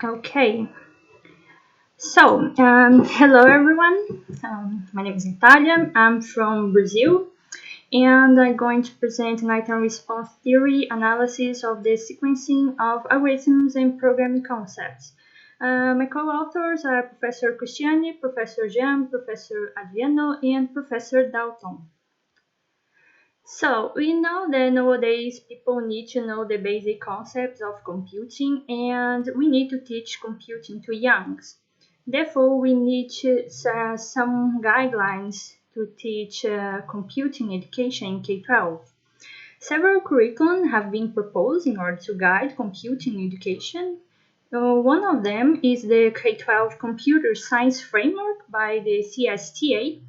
Okay, hello everyone. My name is Nathalia. I'm from Brazil, and I'm going to present an item response theory analysis of the sequencing of algorithms and programming concepts. My co-authors are Professor Christiane, Professor Jean, Professor Adriano, and Professor Dalton. So, we know that nowadays people need to know the basic concepts of computing, and we need to teach computing to youngs. Therefore, we need some guidelines to teach computing education in K-12. Several curriculum have been proposed in order to guide computing education. One of them is the K-12 Computer Science Framework by the CSTA,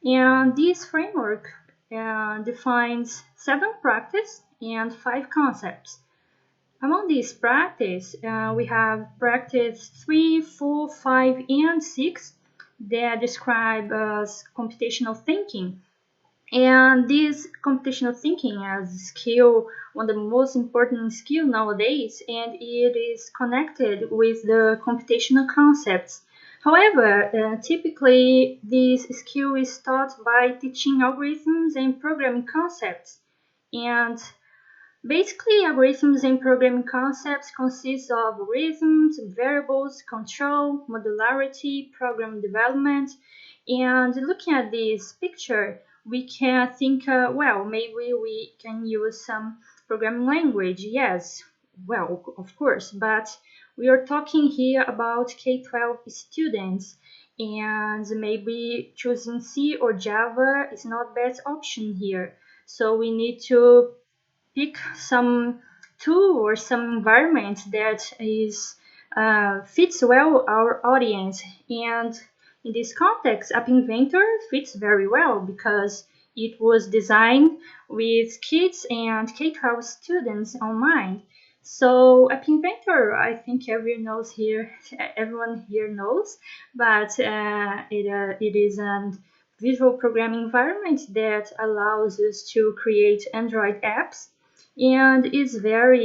and this framework defines 7 practices and 5 concepts. Among these practices, we have practice 3, 4, 5, and 6 that describe computational thinking. And this computational thinking as a skill, one of the most important skills nowadays, and it is connected with the computational concepts. However, typically this skill is taught by teaching algorithms and programming concepts. And basically, algorithms and programming concepts consist of algorithms, variables, control, modularity, program development. And looking at this picture, we can think, maybe we can use some programming language. Yes, well, of course, but we are talking here about K-12 students, and maybe choosing C or Java is not best option here. So we need to pick some tool or some environment that is fits well our audience. And in this context, App Inventor fits very well because it was designed with kids and K-12 students in mind. So App Inventor, I think everyone here knows, but it is an visual programming environment that allows us to create Android apps, and it's very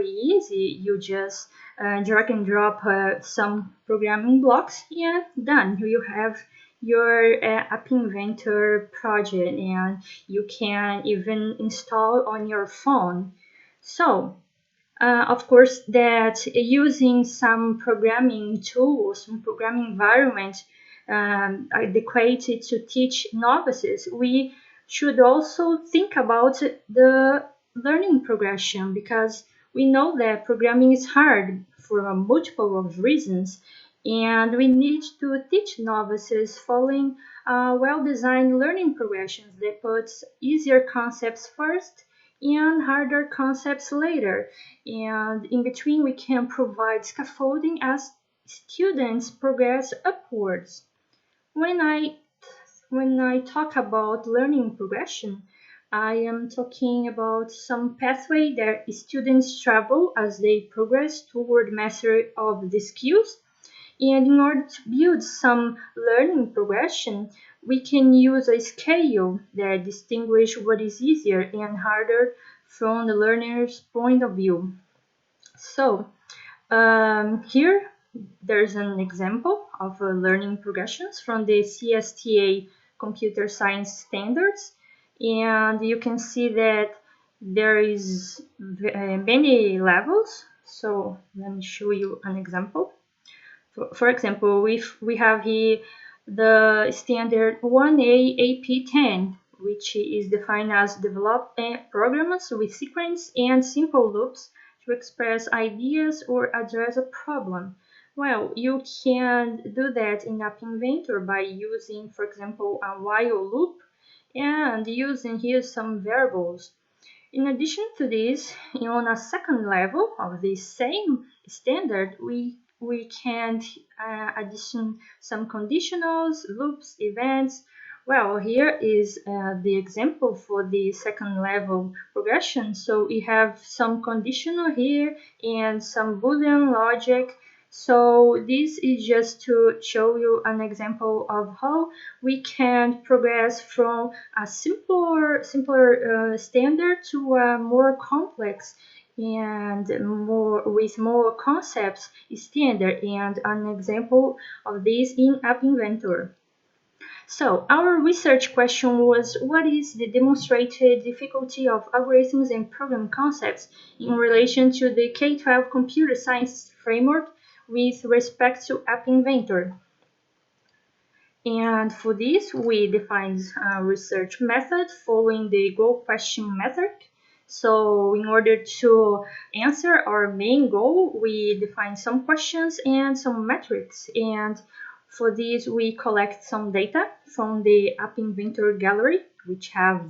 easy. You just drag and drop some programming blocks, and done. You have your App Inventor project, and you can even install on your phone. So of course, that using some programming tools, some programming environment adequate to teach novices, we should also think about the learning progression, because we know that programming is hard for a multiple of reasons, and we need to teach novices following well-designed learning progressions that puts easier concepts first and harder concepts later. And in between, we can provide scaffolding as students progress upwards. When I talk about learning progression, I am talking about some pathway that students travel as they progress toward mastery of the skills. And in order to build some learning progression, we can use a scale that distinguishes what is easier and harder from the learner's point of view. So here there's an example of learning progressions from the CSTA computer science standards, and you can see that there is many levels. So let me show you an example. For example, we have here the standard 1A AP10, which is defined as develop programs with sequence and simple loops to express ideas or address a problem. Well, you can do that in App Inventor by using, for example, a while loop and using here some variables. In addition to this, on a second level of the same standard, we can addition some conditionals, loops, events. Well, here is the example for the second level progression. So we have some conditional here and some Boolean logic. So this is just to show you an example of how we can progress from a simpler standard to a more complex and more concepts standard, and an example of this in App Inventor. So our research question was, what is the demonstrated difficulty of algorithms and programming concepts in relation to the K-12 computer science framework with respect to App Inventor? And for this, we defined a research method following the goal question method. So in order to answer our main goal, we define some questions and some metrics. And for this, we collect some data from the App Inventor gallery, which have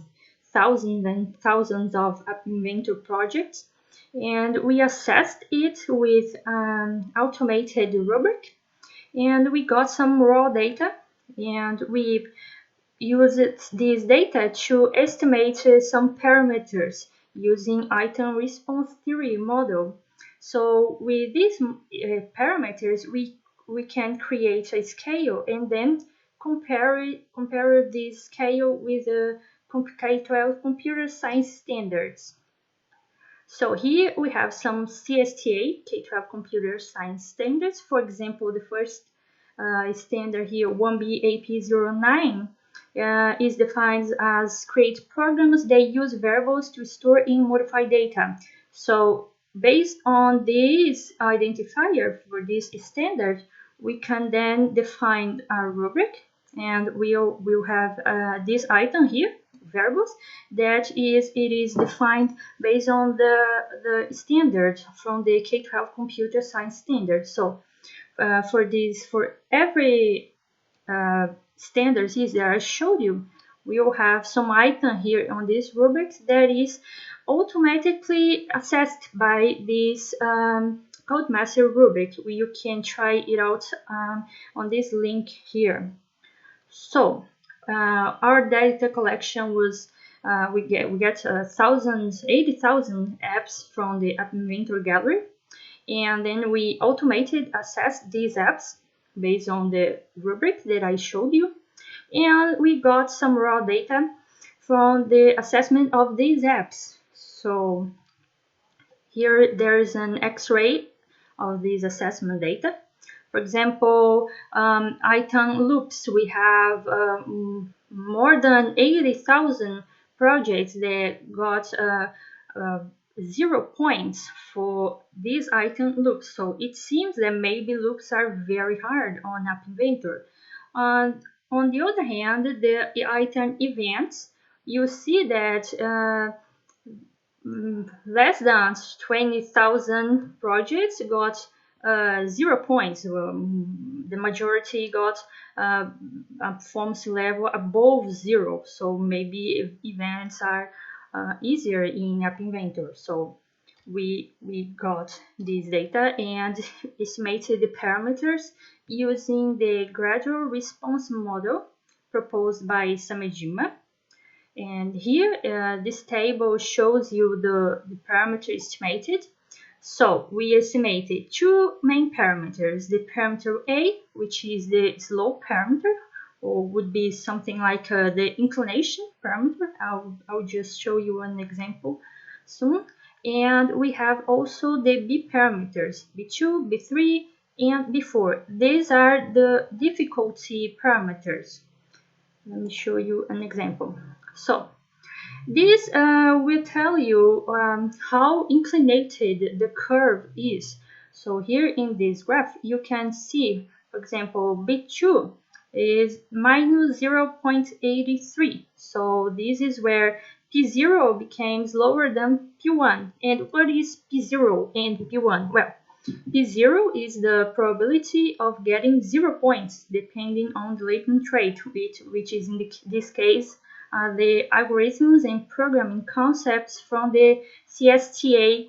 thousands and thousands of App Inventor projects. And we assessed it with an automated rubric. And we got some raw data, and we used this data to estimate some parameters using item response theory model. So with these parameters, we can create a scale and then compare this scale with the K-12 computer science standards. So here we have some CSTA, K-12 computer science standards. For example, the first standard here, 1B AP09, is defined as create programs that use variables to store and modify data. So based on this identifier for this standard, we can then define a rubric, and we'll have this item here, variables, that it is defined based on the standard from the K-12 computer science standard. So for every standards that I showed you, we will have some item here on this rubric that is automatically assessed by this Codemaster rubric. You can try it out on this link here. So our data collection was we get 80,000 apps from the App Inventor gallery, and then we automated assess these apps based on the rubric that I showed you, and we got some raw data from the assessment of these apps. So here there is an X-ray of these assessment data. For example, item loops, we have more than 80,000 projects that got 0 points for these item loops. So it seems that maybe loops are very hard on App Inventor. On the other hand, the item events, you see that less than 20,000 projects got 0 points. The majority got a performance level above 0. So maybe events are easier in App Inventor. So we got this data and estimated the parameters using the gradual response model proposed by Samejima. And here this table shows you the parameter estimated. So we estimated two main parameters, the parameter A, which is the slope parameter, or would be something like the inclination parameter. I'll just show you an example soon. And we have also the B parameters, B2, B3, and B4. These are the difficulty parameters. Let me show you an example. So this will tell you how inclinated the curve is. So here in this graph, you can see, for example, B2 is minus 0.83. So this is where P0 becomes lower than P1. And what is P0 and P1? Well, P0 is the probability of getting 0 points depending on the latent trait, which is in this case the algorithms and programming concepts from the CSTA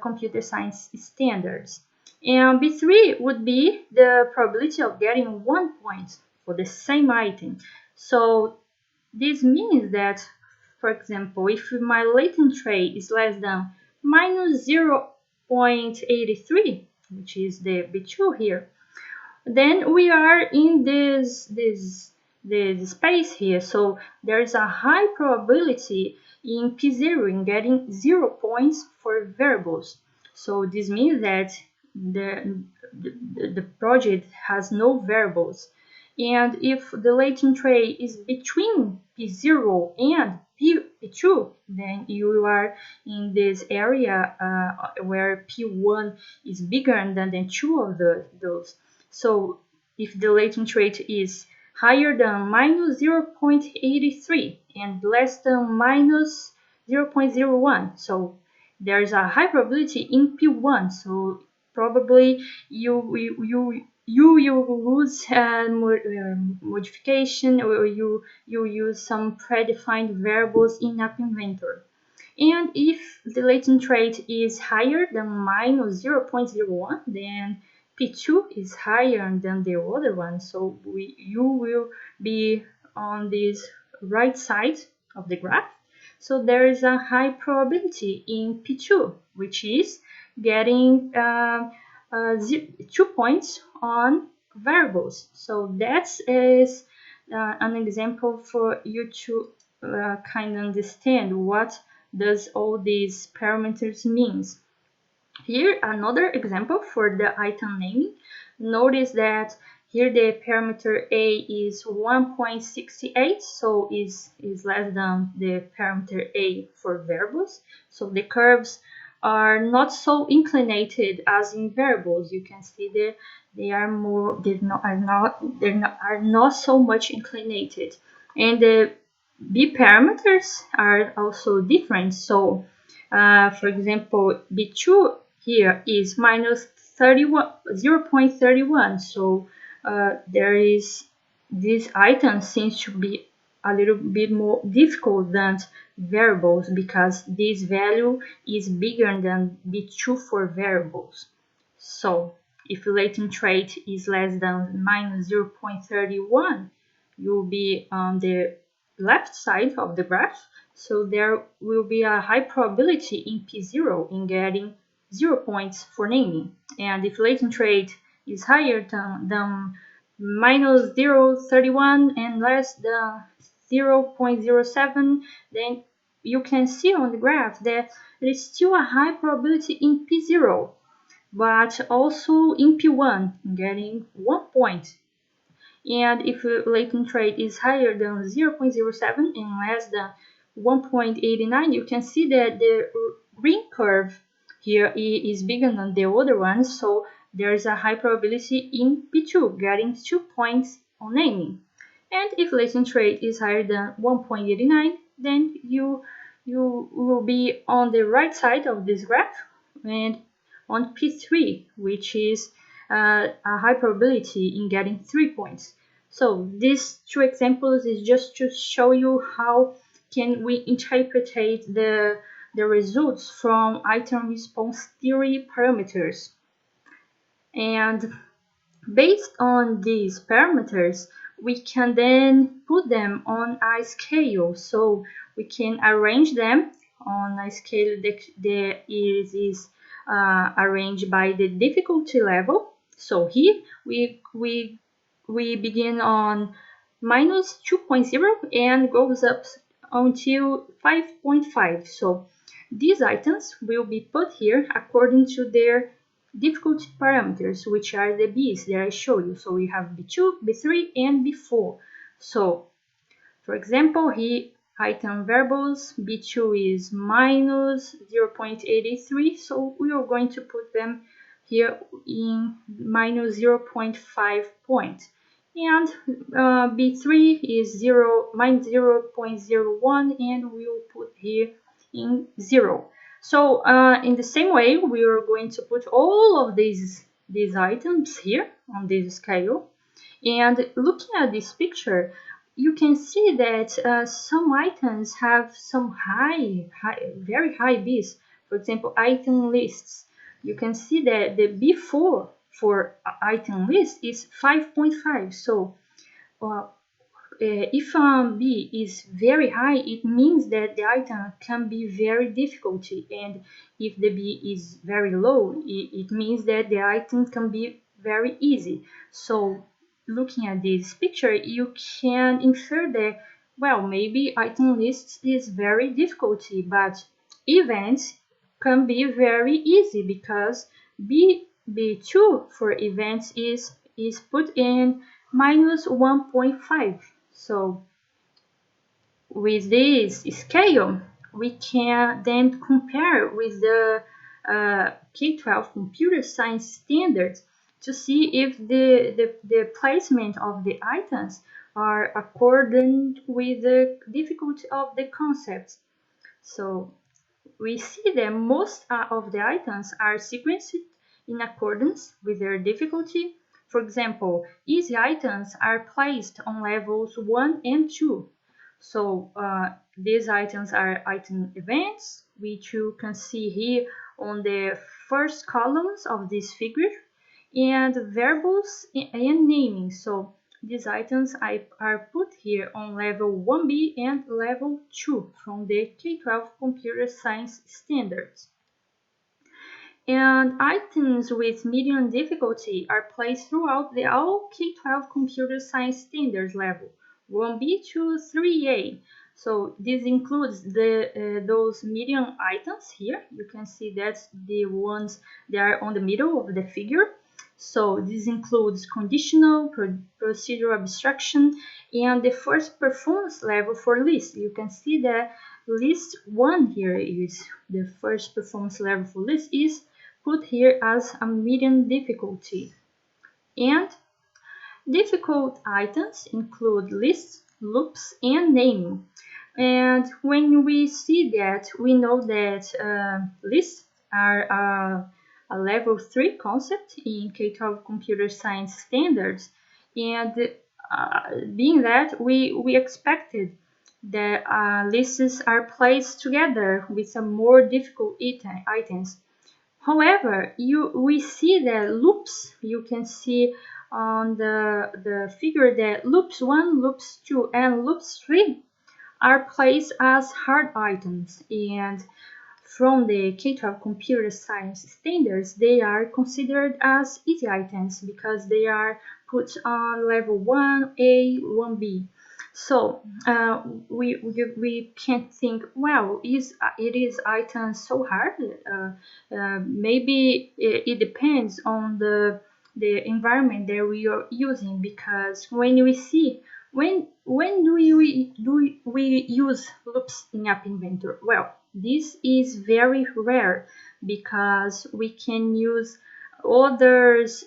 computer science standards. And B3 would be the probability of getting 1 point for the same item. So this means that, for example, if my latent trait is less than minus 0.83, which is the B2 here, then we are in this this space here. So there's a high probability in P0 in getting 0 points for variables. So this means that the project has no variables. And if the latent rate is between P0 and P2, then you are in this area where P1 is bigger than the two of those. So if the latent rate is higher than minus 0.83 and less than minus 0.01, so there's a high probability in P1. So probably you use modification, or you use some predefined variables in App Inventor. And if the latent rate is higher than minus 0.01, then P2 is higher than the other one. So you will be on this right side of the graph. So there is a high probability in P2, which is getting 2 points on variables. So that is an example for you to kind of understand what does all these parameters means. Here another example for the item naming. Notice that here the parameter A is 1.68, so is less than the parameter A for variables. So the curves are not so inclinated as in variables. You can see that they are not so much inclinated, and the B parameters are also different. So for example, B2 here is minus 0.31. So there is this item seems to be a little bit more difficult than variables because this value is bigger than B2 for variables. So if latent rate is less than minus 0.31, you'll be on the left side of the graph. So there will be a high probability in P0 in getting 0 points for naming. And if latent rate is higher than minus 0.31 and less than 0.07, then you can see on the graph that there is still a high probability in P0, but also in P1 getting 1 point. And if latent rate is higher than 0.07 and less than 1.89, you can see that the green curve here is bigger than the other one, so there is a high probability in P2 getting 2 points on naming. And if latent rate is higher than 1.89, then you will be on the right side of this graph and on P3, which is a high probability in getting 3 points. So these two examples is just to show you how can we interpret the results from item response theory parameters. And based on these parameters, we can then put them on a scale. So we can arrange them on a scale that is arranged by the difficulty level. So here we begin on minus 2.0 and goes up until 5.5. So these items will be put here according to their difficulty parameters, which are the B's that I showed you. So we have B2, B3, and B4. So, for example, here item variables, B2 is minus 0.83, so we are going to put them here in minus 0.5 point. And B3 is minus 0.01, and we will put here in 0. So in the same way, we are going to put all of these items here on this scale. And looking at this picture, you can see that some items have some very high B's. For example, item lists. You can see that the B4 for item list is 5.5. So if B is very high, it means that the item can be very difficult, and if the B is very low, it means that the item can be very easy. So looking at this picture, you can infer that, well, maybe item lists is very difficult, but events can be very easy because B2 for events is put in minus 1.5. So with this scale, we can then compare with the K-12 computer science standards to see if the placement of the items are accordant with the difficulty of the concepts. So we see that most of the items are sequenced in accordance with their difficulty. For example, easy items are placed on levels 1 and 2. So these items are item events, which you can see here on the first columns of this figure, and variables and naming. So these items are put here on level 1B and level 2 from the K-12 computer science standards. And items with medium difficulty are placed throughout the all K-12 computer science standards level 1B to 3A. So this includes those medium items here. You can see that's the ones that are on the middle of the figure. So this includes conditional, procedural abstraction, and the first performance level for list. You can see that list 1 here is the first performance level for list is put here as a medium difficulty. And difficult items include lists, loops, and naming. And when we see that, we know that lists are a level 3 concept in K-12 computer science standards. And being that, we expected that lists are placed together with some more difficult items. However, we see that loops, you can see on the figure that loops 1, loops 2, and loops 3 are placed as hard items, and from the K-12 computer science standards, they are considered as easy items because they are put on level 1A, 1B. So we can't think, well, it is item so hard? Maybe it depends on the environment that we are using, because when we see when do we use loops in App Inventor? Well, this is very rare because we can use others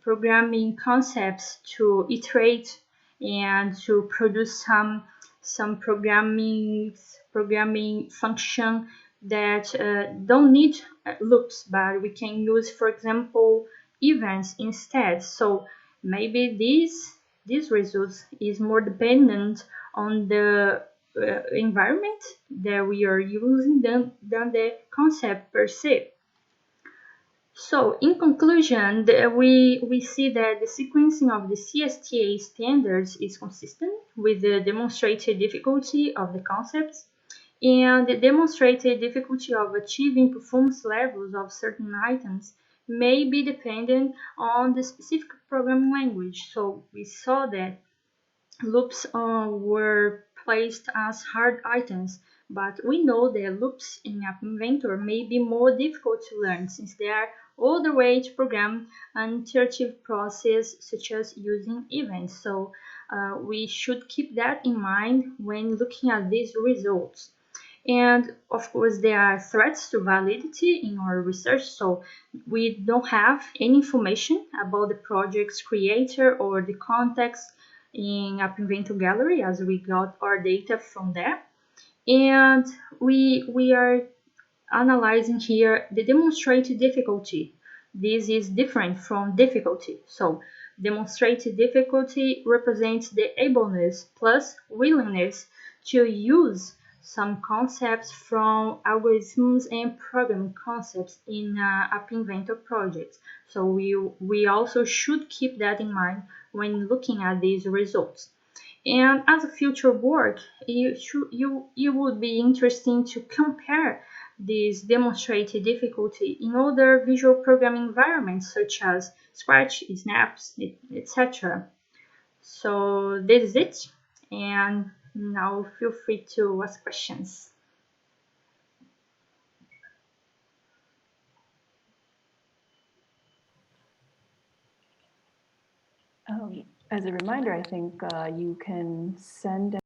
programming concepts to iterate and to produce some programming function that don't need loops, but we can use, for example, events instead. So maybe these results is more dependent on the environment that we are using than the concept per se. So in conclusion, we see that the sequencing of the CSTA standards is consistent with the demonstrated difficulty of the concepts, and the demonstrated difficulty of achieving performance levels of certain items may be dependent on the specific programming language. So we saw that loops were placed as hard items, but we know that loops in App Inventor may be more difficult to learn since they are other way to program an iterative process such as using events. So we should keep that in mind when looking at these results. And of course, there are threats to validity in our research, so we don't have any information about the project's creator or the context in App Inventor Gallery, as we got our data from there. And we are analyzing here the demonstrated difficulty. This is different from difficulty. So demonstrated difficulty represents the ableness plus willingness to use some concepts from algorithms and programming concepts in App Inventor projects. So we also should keep that in mind when looking at these results. And as a future work, it would be interesting to compare This demonstrated difficulty in other visual programming environments such as Scratch, Snaps, etc. So this is it, and now feel free to ask questions. As a reminder, I think you can send